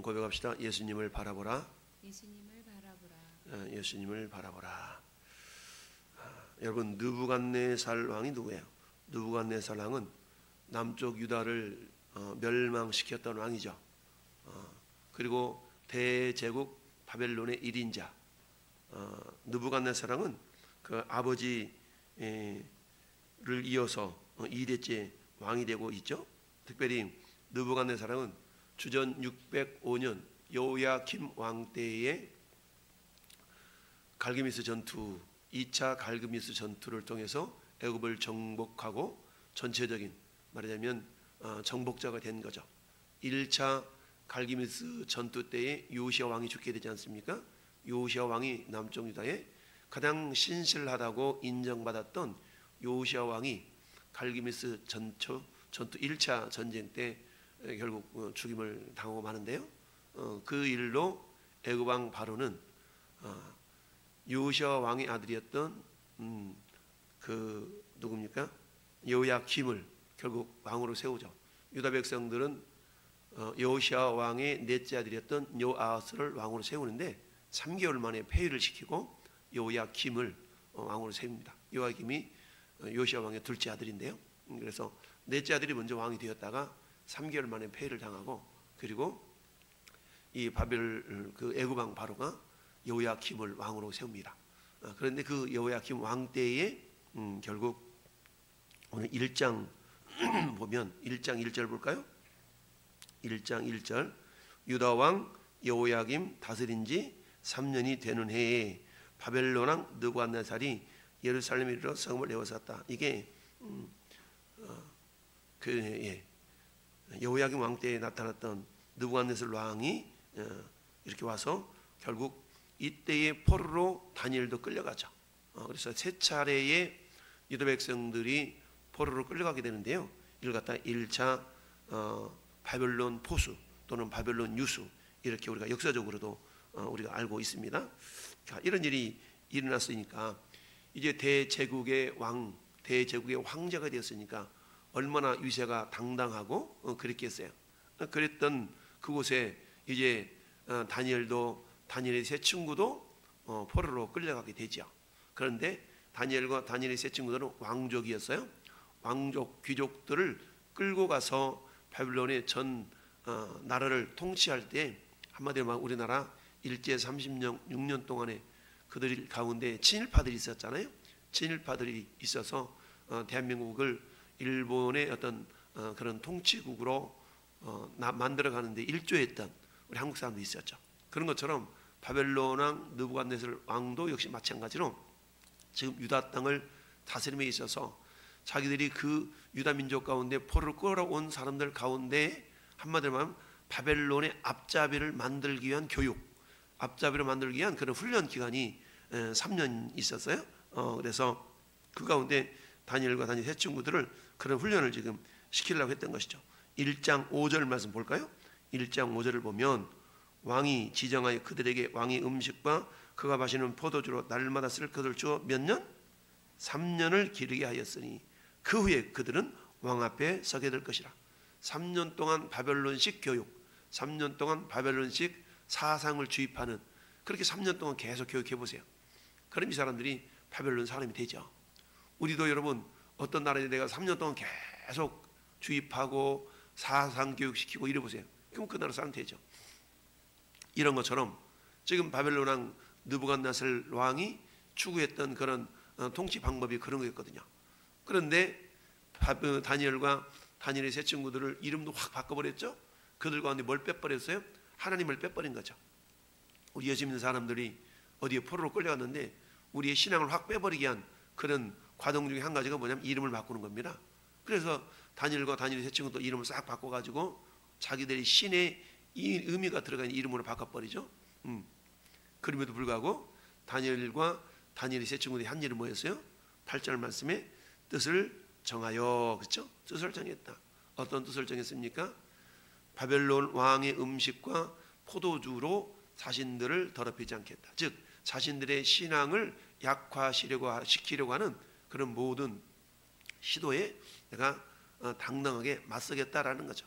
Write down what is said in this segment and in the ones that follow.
고백합시다. 예수님을 바라보라. 예수님을 바라보라. 예수님을 바라보라. 여러분, 느부갓네살 왕이 누구예요? 느부갓네살 왕은 남쪽 유다를 멸망시켰던 왕이죠. 그리고 대제국 바벨론의 1인자. 느부갓네살 왕은 그 아버지를 이어서 2대째 왕이 되고 있죠. 특별히 느부갓네살 왕은 주전 605년 여호야김 왕 때에 갈그미스 전투, 2차 갈그미스 전투를 통해서 애굽을 정복하고 전체적인 말하자면 정복자가 된 거죠. 1차 갈그미스 전투 때에 요시야 왕이 죽게 되지 않습니까? 요시야 왕이 남쪽 유다에 가장 신실하다고 인정받았던 요시야 왕이 갈그미스 전투 1차 전쟁 때 결국 죽임을 당하고 마는데요. 그 일로 애굽 왕 바로는 요시야 왕의 아들이었던 그 누굽니까? 여호야김을 결국 왕으로 세우죠. 유다 백성들은 여호시아 왕의 넷째 아들이었던 여호아하스를 왕으로 세우는데 3개월 만에 폐위를 시키고 여호야김을 왕으로 세웁니다. 여호야김이 요시아 왕의 둘째 아들인데요. 그래서 넷째 아들이 먼저 왕이 되었다가 3개월 만에 폐위를 당하고, 그리고 이 바벨 그 애굽 왕 바로가 여호야김을 왕으로 세웁니다. 그런데 그 여호야김 왕 때에 결국 오늘 1장 보면 1장 1절 볼까요? 1장 1절 유다 왕 여호야김 다스린 지 3년이 되는 해에 바벨론 왕 느부갓네살이 예루살렘에 이르러 성을 내어쌌다. 이게 여호야김 왕 때에 나타났던 느부갓네살 왕이 이렇게 와서 결국 이때의 포로로 다니엘도 끌려가죠. 그래서 세 차례의 유다 백성들이 포로로 끌려가게 되는데요. 이를 갖다 1차 바벨론 포수 또는 바벨론 유수, 이렇게 우리가 역사적으로도 우리가 알고 있습니다. 이런 일이 일어났으니까 이제 대제국의 왕, 대제국의 황제가 되었으니까 얼마나 위세가 당당하고 그랬겠어요. 그랬던 그곳에 이제 다니엘의 세 친구도 포로로 끌려가게 되죠. 그런데 다니엘과 다니엘의 세 친구들은 왕족이었어요. 왕족 귀족들을 끌고 가서 바벨론의 전 나라를 통치할 때, 한마디로 말하면 우리나라 일제 36년 동안에 그들 가운데 친일파들이 있었잖아요. 친일파들이 있어서 대한민국을 일본의 어떤 그런 통치국으로 만들어가는데 일조했던 우리 한국 사람도 있었죠. 그런 것처럼 바벨론 왕 느부갓네살 왕도 역시 마찬가지로 지금 유다 땅을 다스림에 있어서 자기들이 그 유다 민족 가운데 포로를 끌어온 사람들 가운데 한마디로 말하면 바벨론의 앞잡이를 만들기 위한 교육, 앞잡이를 만들기 위한 그런 훈련 기간이 3년 있었어요. 그래서 그 가운데 다니엘과 다니엘 세 친구들을 그런 훈련을 지금 시키려고 했던 것이죠. 1장 5절 말씀 볼까요? 1장 5절을 보면 왕이 지정하여 그들에게 왕의 음식과 그가 마시는 포도주로 날마다 쓸 것을 주어 몇 년? 3년을 기르게 하였으니 그 후에 그들은 왕 앞에 서게 될 것이라. 3년 동안 바벨론식 교육, 3년 동안 바벨론식 사상을 주입하는, 그렇게 3년 동안 계속 교육해 보세요. 그럼 이 사람들이 바벨론 사람이 되죠. 우리도 여러분 어떤 나라에 내가 3년 동안 계속 주입하고 사상 교육시키고 이래 보세요. 그럼 그 나라 사람 되죠. 이런 것처럼 지금 바벨론 왕 느부갓네살 왕이 추구했던 그런 통치 방법이 그런 거였거든요. 그런데 다니엘과 다니엘의 세 친구들을 이름도 확 바꿔버렸죠. 그들 가운데 뭘 빼버렸어요? 하나님을 빼버린 거죠. 우리 예수 믿는 사람들이 어디에 포로로 끌려갔는데 우리의 신앙을 확 빼버리게 한 그런 과정 중에 한 가지가 뭐냐면 이름을 바꾸는 겁니다. 그래서 다니엘과 다니엘의 세 친구도 이름을 싹 바꿔가지고 자기들의 신의 이 의미가 들어간 이름으로 바꿔버리죠. 그럼에도 불구하고 다니엘과 다니엘의 세 친구들이 한 일은 뭐였어요? 8절 말씀에 뜻을 정하여, 그렇죠? 뜻을 정했다. 어떤 뜻을 정했습니까? 바벨론 왕의 음식과 포도주로 자신들을 더럽히지 않겠다. 즉 자신들의 신앙을 약화시키려고 하는 그런 모든 시도에 내가 당당하게 맞서겠다라는 거죠.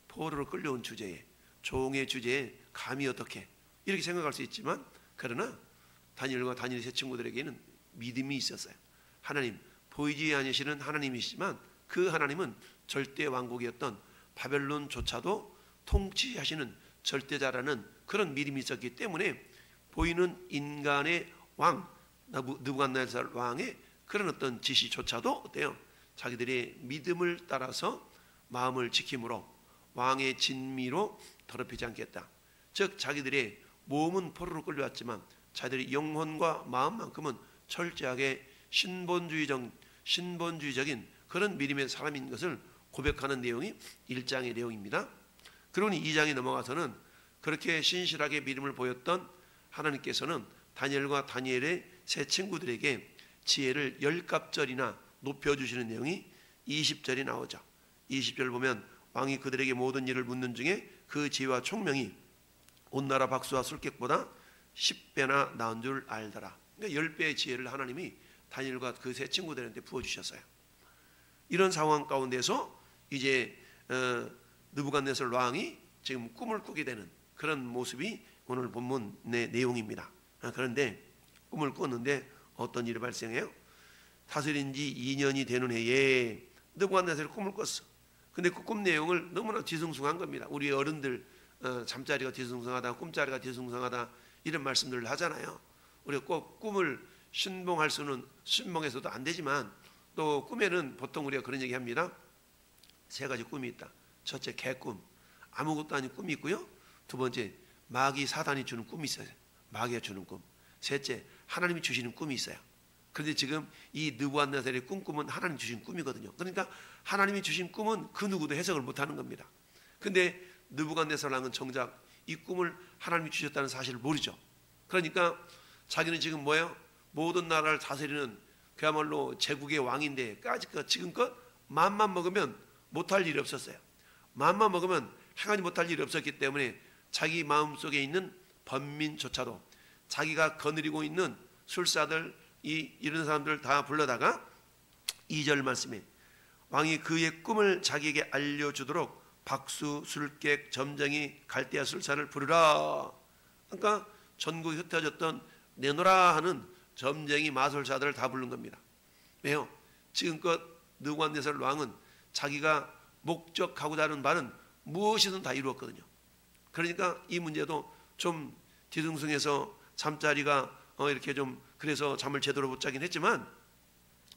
포로로 끌려온 주제에 종의 주제에 감히 어떻게 이렇게 생각할 수 있지만, 그러나 다니엘과 다니엘의 세 친구들에게는 믿음이 있었어요. 하나님, 보이지 않으시는 하나님이시지만 그 하나님은 절대 왕국이었던 바벨론조차도 통치하시는 절대자라는 그런 믿음이 있었기 때문에 보이는 인간의 왕 느부갓네살 왕의 그런 어떤 지시조차도 어때요? 자기들의 믿음을 따라서 마음을 지킴으로 왕의 진미로 더럽히지 않겠다. 즉 자기들의 몸은 포로로 끌려왔지만 자기들의 영혼과 마음만큼은 철저하게 신본주의적인 그런 믿음의 사람인 것을 고백하는 내용이 1장의 내용입니다. 그러니 2장에 넘어가서는 그렇게 신실하게 믿음을 보였던 하나님께서는 다니엘과 다니엘의 세 친구들에게 지혜를 10갑절이나 높여주시는 내용이 20절이 나오죠. 20절 보면 왕이 그들에게 모든 일을 묻는 중에 그 지혜와 총명이 온 나라 박수와 술객보다 10배나 나은 줄 알더라. 그러니까 10배의 지혜를 하나님이 다니엘과 그 세 친구들한테 부어주셨어요. 이런 상황 가운데서 이제 느부갓네살 왕이 지금 꿈을 꾸게 되는 그런 모습이 오늘 본문의 내용입니다. 그런데 꿈을 꿨는데 어떤 일이 발생해요? 다스린 지 2년이 되는 해에 느부갓네살이 꿈을 꿨어. 근데 그 꿈 내용을 너무나 뒤숭숭한 겁니다. 우리 어른들 잠자리가 뒤숭숭하다, 꿈자리가 뒤숭숭하다 이런 말씀들을 하잖아요. 우리가 꼭 꿈을 신봉해서도 안 되지만 또 꿈에는 보통 우리가 그런 얘기 합니다. 세 가지 꿈이 있다. 첫째, 개꿈. 아무것도 아닌 꿈이 있고요. 두 번째, 마귀 사단이 주는 꿈이 있어요. 마귀가 주는 꿈. 셋째, 하나님이 주시는 꿈이 있어요. 그런데 지금 이 느부갓네살의 꿈은 하나님 주신 꿈이거든요. 그러니까 하나님이 주신 꿈은 그 누구도 해석을 못하는 겁니다. 근데 느부갓네살 왕은 정작 이 꿈을 하나님이 주셨다는 사실을 모르죠. 그러니까 자기는 지금 뭐예요? 모든 나라를 다스리는 그야말로 제국의 왕인데 지금껏 마음만 먹으면 못할 일이 없었어요. 마음만 먹으면 행하지 못할 일이 없었기 때문에 자기 마음속에 있는 번민조차도 자기가 거느리고 있는 술사들 이런 사람들 다 불러다가 2절 말씀에 왕이 그의 꿈을 자기에게 알려주도록 박수, 술객, 점쟁이, 갈대아 술사를 부르라. 그러니까 전국에 흩어졌던 내노라 하는 점쟁이 마술사들을 다 부른 겁니다. 왜요? 지금껏 느부갓네살 왕은 자기가 목적하고자 하는 바는 무엇이든 다 이루었거든요. 그러니까 이 문제도 좀 뒤숭숭해서 잠자리가 이렇게 좀 그래서 잠을 제대로 못 자긴 했지만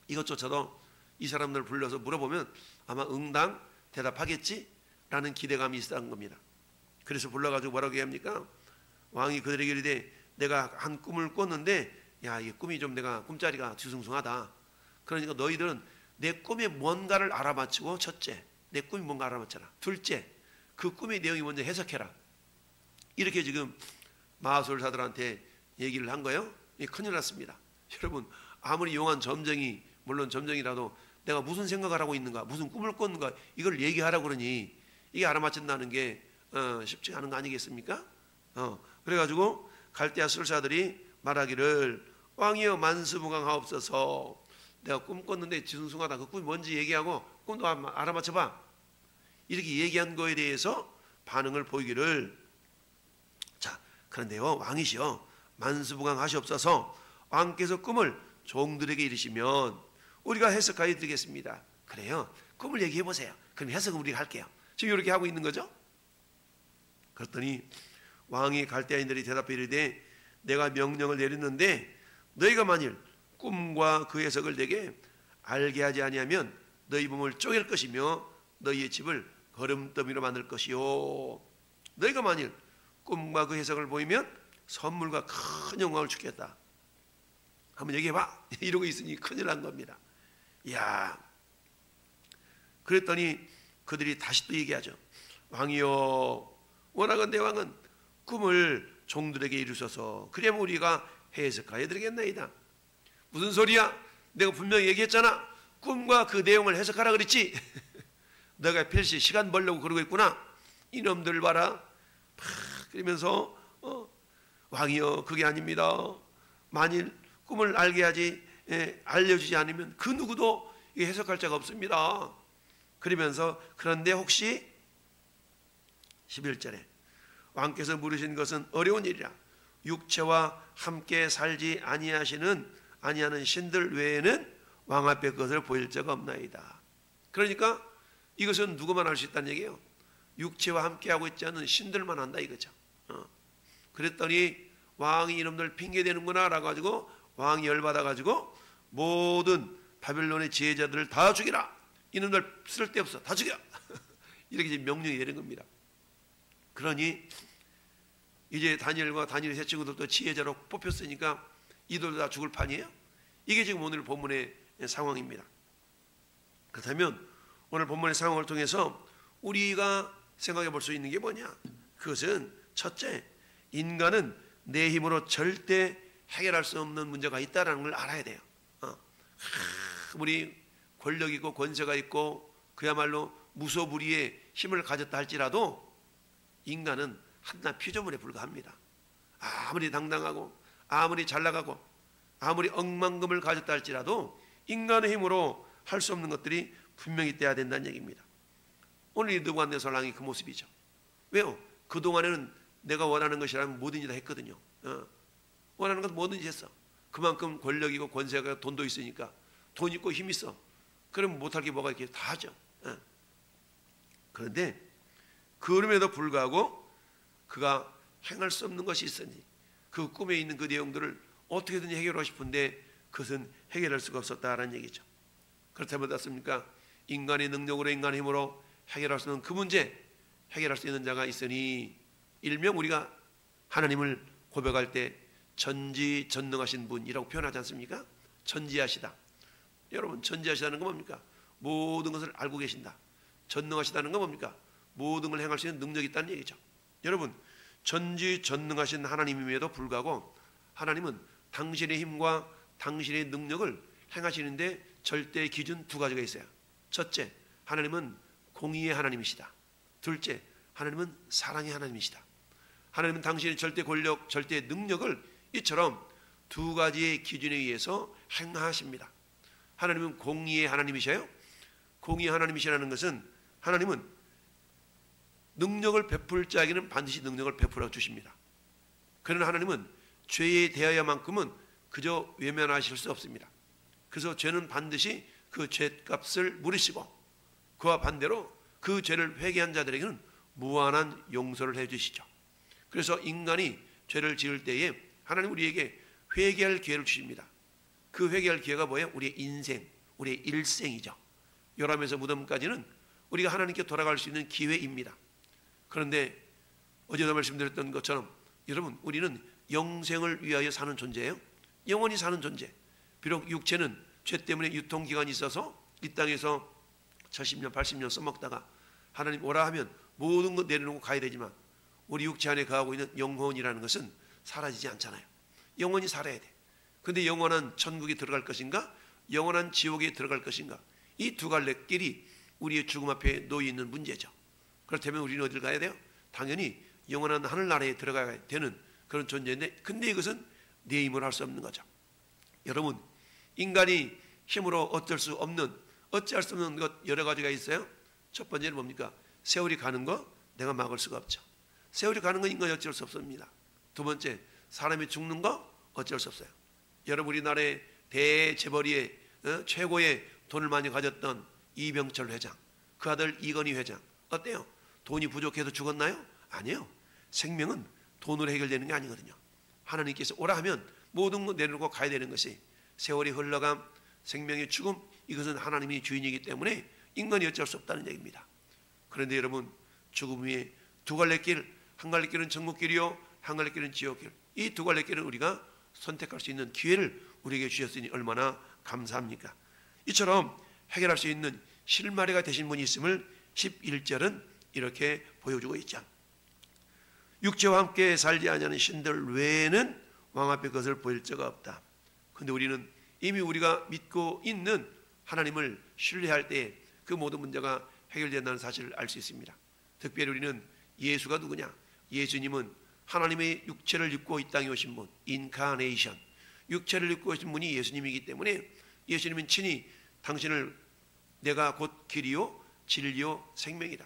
이것조차도 이 사람들 불러서 물어보면 아마 응당 대답하겠지라는 기대감이 있었던 겁니다. 그래서 불러가지고 뭐라고 얘기합니까? 왕이 그들에게 이르되 내가 한 꿈을 꿨는데 야, 이 꿈이 좀 내가 꿈자리가 뒤숭숭하다. 그러니까 너희들은 내 꿈에 뭔가를 알아맞히고 첫째, 내 꿈이 뭔가 알아맞혀라. 둘째, 그 꿈의 내용이 먼저 해석해라. 이렇게 지금 마술사들한테 얘기를 한 거예요. 큰일 났습니다. 여러분, 아무리 용한 점쟁이, 물론 점쟁이라도 내가 무슨 생각을 하고 있는가, 무슨 꿈을 꿨는가 이걸 얘기하라고 그러니 이게 알아맞힌다는 게 쉽지 않은 거 아니겠습니까? 그래가지고 갈대아 술사들이 말하기를 왕이여 만수무강하옵소서. 내가 꿈 꿨는데 뒤숭숭하다. 그 꿈이 뭔지 얘기하고 꿈도 알아맞혀봐. 이렇게 얘기한 거에 대해서 반응을 보이기를 자 그런데요 왕이시여 만수무강하시옵소서. 왕께서 꿈을 종들에게 이르시면 우리가 해석하여 드리겠습니다. 그래요. 꿈을 얘기해 보세요. 그럼 해석은 우리가 할게요. 지금 이렇게 하고 있는 거죠. 그랬더니 왕이 갈대아인들이 대답해 이르되 내가 명령을 내렸는데 너희가 만일 꿈과 그 해석을 내게 알게 하지 아니하면 너희 몸을 쪼갤 것이며 너희의 집을 거름더미로 만들 것이요. 너희가 만일 꿈과 그 해석을 보이면 선물과 큰 영광을 주겠다. 한번 얘기해봐. 이러고 있으니 큰일 난 겁니다. 이야. 그랬더니 그들이 다시 또 얘기하죠. 왕이여 원하건대 왕은 꿈을 종들에게 이루소서. 그러면 우리가 해석하여 드리겠나이다. 무슨 소리야? 내가 분명히 얘기했잖아. 꿈과 그 내용을 해석하라 그랬지. 너가 필시 시간 벌려고 그러고 있구나. 이놈들 봐라. 그러면서 왕이여 그게 아닙니다. 만일 꿈을 알게 하지 알려주지 않으면 그 누구도 해석할 자가 없습니다. 그러면서 그런데 혹시 11절에 왕께서 물으신 것은 어려운 일이라. 육체와 함께 살지 아니하는 신들 외에는 왕 앞에 그것을 보일 자가 없나이다. 그러니까 이것은 누구만 할 수 있다는 얘기예요. 육체와 함께하고 있지 않은 신들만 한다 이거죠. 그랬더니 왕이 이놈들 핑계대는구나 라고 가지고 왕이 열받아가지고 모든 바벨론의 지혜자들을 다 죽이라. 이놈들 쓸데없어. 다 죽여. 이렇게 이제 명령이 되는 겁니다. 그러니 이제 다니엘과 다니엘의 세 친구들도 지혜자로 뽑혔으니까 이들도 다 죽을 판이에요. 이게 지금 오늘 본문의 상황입니다. 그렇다면 오늘 본문의 상황을 통해서 우리가 생각해 볼 수 있는 게 뭐냐? 그것은 첫째, 인간은 내 힘으로 절대 해결할 수 없는 문제가 있다는 걸 알아야 돼요. 아무리 권력 있고 권세가 있고 그야말로 무소불위의 힘을 가졌다 할지라도 인간은 한낱 피조물에 불과합니다. 아무리 당당하고 아무리 잘나가고 아무리 억만금을 가졌다 할지라도 인간의 힘으로 할 수 없는 것들이 분명히 있어야 된다는 얘기입니다. 오늘 이 느부갓네살 왕이 그 모습이죠. 왜요? 그동안에는 내가 원하는 것이라면 뭐든지 다 했거든요. 원하는 것 뭐든지 했어. 그만큼 권력이고 권세가 돈도 있으니까 돈 있고 힘 있어. 그러면 못할 게 뭐가 있겠어? 다 하죠. 그런데 그럼에도 불구하고 그가 행할 수 없는 것이 있으니 그 꿈에 있는 그 내용들을 어떻게든 해결하고 싶은데 그것은 해결할 수가 없었다라는 얘기죠. 그렇다면 어떻습니까? 인간의 능력으로 인간의 힘으로 해결할 수 없는 그 문제 해결할 수 있는 자가 있으니 일명 우리가 하나님을 고백할 때 전지전능하신 분이라고 표현하지 않습니까? 전지하시다. 여러분 전지하시다는 건 뭡니까? 모든 것을 알고 계신다. 전능하시다는 건 뭡니까? 모든 걸 행할 수 있는 능력이 있다는 얘기죠. 여러분 전지전능하신 하나님임에도 불구하고 하나님은 당신의 힘과 당신의 능력을 행하시는데 절대 기준 두 가지가 있어요. 첫째, 하나님은 공의의 하나님이시다. 둘째, 하나님은 사랑의 하나님이시다. 하나님은 당신의 절대 권력, 절대 능력을 이처럼 두 가지의 기준에 의해서 행하십니다. 하나님은 공의의 하나님이셔요. 공의의 하나님이시라는 것은 하나님은 능력을 베풀 자에게는 반드시 능력을 베풀어 주십니다. 그러나 하나님은 죄에 대하여만큼은 그저 외면하실 수 없습니다. 그래서 죄는 반드시 그 죄값을 물으시고 그와 반대로 그 죄를 회개한 자들에게는 무한한 용서를 해주시죠. 그래서 인간이 죄를 지을 때에 하나님 우리에게 회개할 기회를 주십니다. 그 회개할 기회가 뭐예요? 우리의 인생, 우리의 일생이죠. 요람에서 무덤까지는 우리가 하나님께 돌아갈 수 있는 기회입니다. 그런데 어제도 말씀드렸던 것처럼 여러분 우리는 영생을 위하여 사는 존재예요. 영원히 사는 존재. 비록 육체는 죄 때문에 유통기간이 있어서 이 땅에서 70년 80년 써먹다가 하나님 오라 하면 모든 것 내려놓고 가야 되지만 우리 육체 안에 거하고 있는 영혼이라는 것은 사라지지 않잖아요. 영원히 살아야 돼. 근데 영원한 천국에 들어갈 것인가 영원한 지옥에 들어갈 것인가 이 두 갈래 길이 우리의 죽음 앞에 놓여 있는 문제죠. 그렇다면 우리는 어디를 가야 돼요? 당연히 영원한 하늘나라에 들어가야 되는 그런 존재인데 근데 이것은 내 힘으로 할 수 없는 거죠. 여러분 인간이 힘으로 어쩔 수 없는 어찌할 수 없는 것 여러 가지가 있어요. 첫 번째는 뭡니까? 세월이 가는 거 내가 막을 수가 없죠. 세월이 가는 건 인간이 어쩔 수 없습니다. 두 번째 사람이 죽는 거 어쩔 수 없어요. 여러분 우리나라의 대재벌이의 최고의 돈을 많이 가졌던 이병철 회장 그 아들 이건희 회장 어때요? 돈이 부족해서 죽었나요? 아니에요. 생명은 돈으로 해결되는 게 아니거든요. 하나님께서 오라 하면 모든 거 내려놓고 가야 되는 것이 세월이 흘러감 생명의 죽음 이것은 하나님이 주인이기 때문에 인간이 어쩔 수 없다는 얘기입니다. 그런데 여러분 죽음 위에 두 갈래 길 한 갈래 길은 천국길이요 한 갈래 길은 지옥길 이 두 갈래 길은 우리가 선택할 수 있는 기회를 우리에게 주셨으니 얼마나 감사합니까? 이처럼 해결할 수 있는 실마리가 되신 분이 있음을 11절은 이렇게 보여주고 있죠. 육체와 함께 살지 아니하는 신들 외에는 왕 앞에 그것을 보일 자가 없다. 그런데 우리는 이미 우리가 믿고 있는 하나님을 신뢰할 때 그 모든 문제가 해결된다는 사실을 알 수 있습니다. 특별히 우리는 예수가 누구냐? 예수님은 하나님의 육체를 입고 이 땅에 오신 분, 인카네이션, 육체를 입고 오신 분이 예수님이기 때문에 예수님은 친히 당신을 내가 곧 길이요 진리요 생명이다.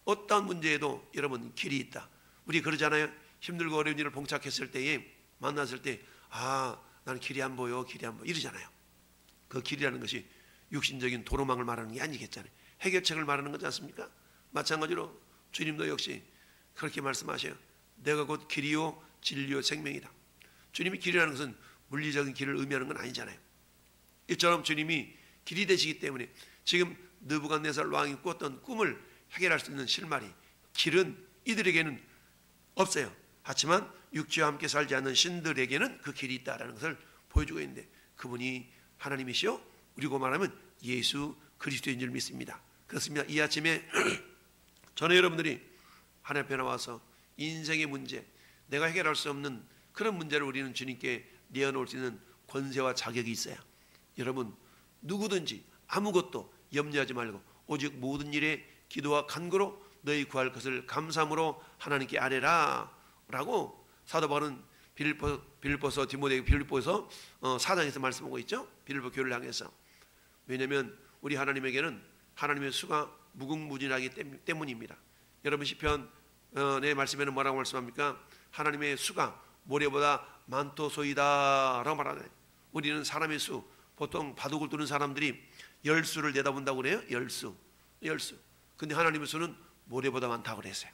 어떠한 문제에도 여러분 길이 있다. 우리 그러잖아요. 힘들고 어려운 일을 봉착했을 때에 만났을 때 나는 길이 안 보여 길이 안 보여 이러잖아요. 그 길이라는 것이 육신적인 도로망을 말하는 게 아니겠잖아요. 해결책을 말하는 거지 않습니까? 마찬가지로 주님도 역시 그렇게 말씀하셔요. 내가 곧 길이요 진리요 생명이다. 주님이 길이라는 것은 물리적인 길을 의미하는 건 아니잖아요. 이처럼 주님이 길이 되시기 때문에 지금 느부갓네살 왕이 꾸었던 꿈을 해결할 수 있는 실마리 길은 이들에게는 없어요. 하지만 육지와 함께 살지 않는 신들에게는 그 길이 있다라는 것을 보여주고 있는데 그분이 하나님이시요 우리고 말하면 예수 그리스도인 줄 믿습니다. 그렇습니다. 이 아침에 저는 여러분들이 하나님 앞에 나와서 인생의 문제 내가 해결할 수 없는 그런 문제를 우리는 주님께 내어놓을 수 있는 권세와 자격이 있어요. 여러분 누구든지 아무것도 염려하지 말고 오직 모든 일에 기도와 간구로 너희 구할 것을 감사함으로 하나님께 아뢰라 라고 사도 바울은 빌립보서 디모데 빌립보에서 4장에서 말씀하고 있죠. 빌립보 교회를 향해서. 왜냐하면 우리 하나님에게는 하나님의 수가 무궁무진하기 때문입니다. 여러분 시편의 말씀에는 뭐라고 말씀합니까? 하나님의 수가 모래보다 많도소이다 라고 말하네요. 우리는 사람의 수 보통 바둑을 두는 사람들이 열수를 내다본다고 그래요. 열수. 근데 하나님의 수는 모래보다 많다고 그랬어요.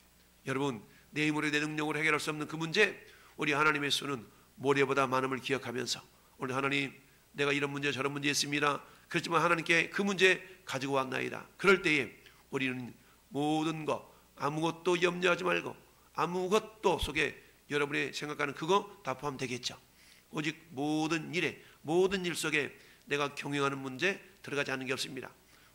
여러분 내 힘으로 내 능력으로 해결할 수 없는 그 문제 우리 하나님의 수는 모래보다 많음을 기억하면서 오늘 하나님 내가 이런 문제 저런 문제 있습니다. 그렇지만 하나님께 그 문제 가지고 왔나이다. 그럴 때에 우리는 모든 것 아무것도 염려하지 말고 아무것도 속에 여러분이 생각하는 그거 다 포함되겠죠. 오직 모든 일 속에 내가 경영하는 문제 들어가지 않는 게 없습니다.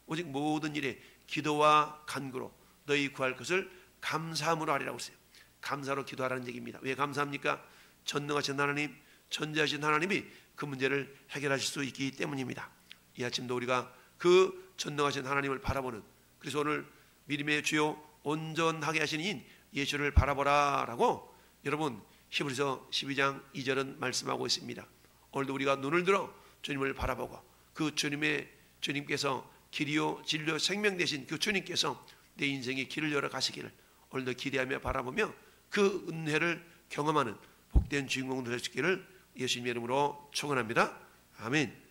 오직 모든 일에 기도와 간구로 너희 구할 것을 감사함으로 하리라고 했어요. 감사로 기도하라는 얘기입니다. 왜 감사합니까? 전능하신 하나님, 전지하신 하나님이 그 문제를 해결하실 수 있기 때문입니다. 이 아침도 우리가 그 전능하신 하나님을 바라보는 그래서 오늘 믿음의 주요 온전하게 하신 인 예수를 바라보라 라고 여러분 히브리서 12장 2절은 말씀하고 있습니다. 오늘도 우리가 눈을 들어 주님을 바라보고 그 주님께서 길이요 진리요 생명 되신 그 주님께서 내 인생의 길을 열어 가시기를 오늘도 기대하며 바라보며 그 은혜를 경험하는 복된 주인공 될 수 있기를 예수님의 이름으로 축원합니다. 아멘.